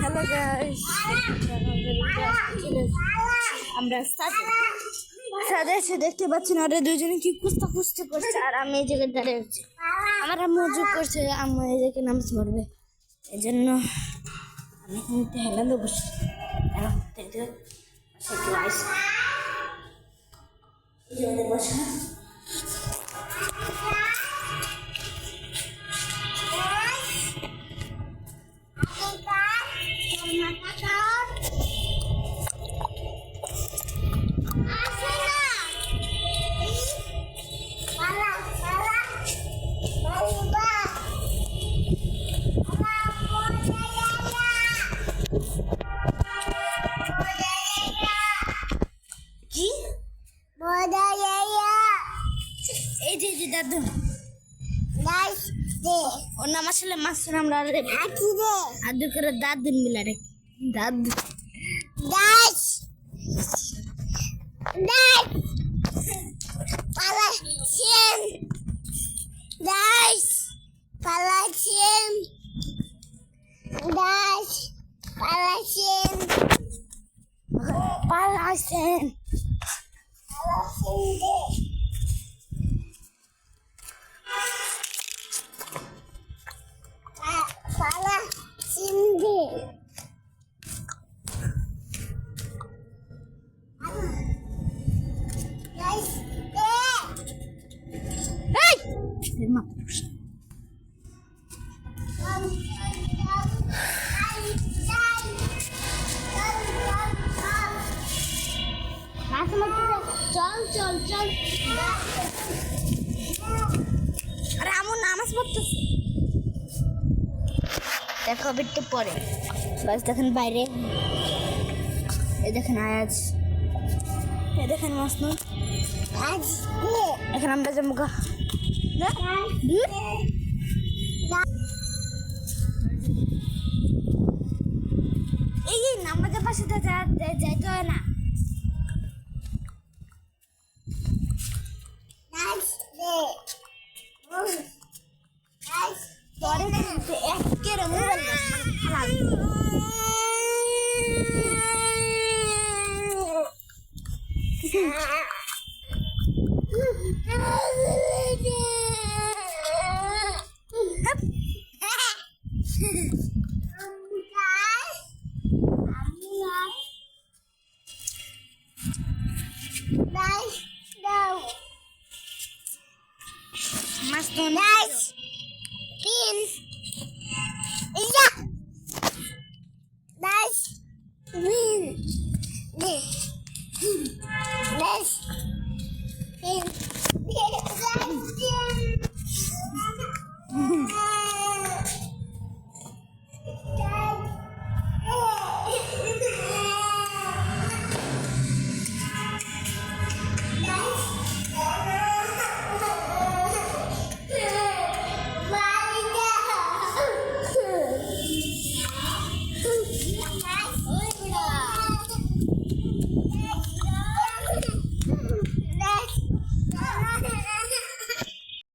Hello guys, আমরা সাদা এসে দেখতে পাচ্ছি না, ওরা দুজনে কি কুস্তি করছে আর আমি এই জায়গায় দাঁড়িয়ে আছি। আমার আম্মু যোগ করছে, আম্মু এই জায়গায় নামাজ পড়বে, এই জন্য আমি কিন্তু হেলান দেবো বসে বসে এই যে দাদু ওর নাম আসলে মাসুর, আমরা আদু করে দাদুন মিলা রে দাদু পালাছেন চল আরে আমার নামাজ পড়তেছে, দেখো একটু পরে। বাস দেখেন বাইরে, এই দেখেন আয়াজ, এই দেখেন মাসনুন, এখন আমরা যাবো গা। এই নামাজের পাশে যাইতে হয় না। Masnun guys, pin, iya, guys, pin, guys, pin.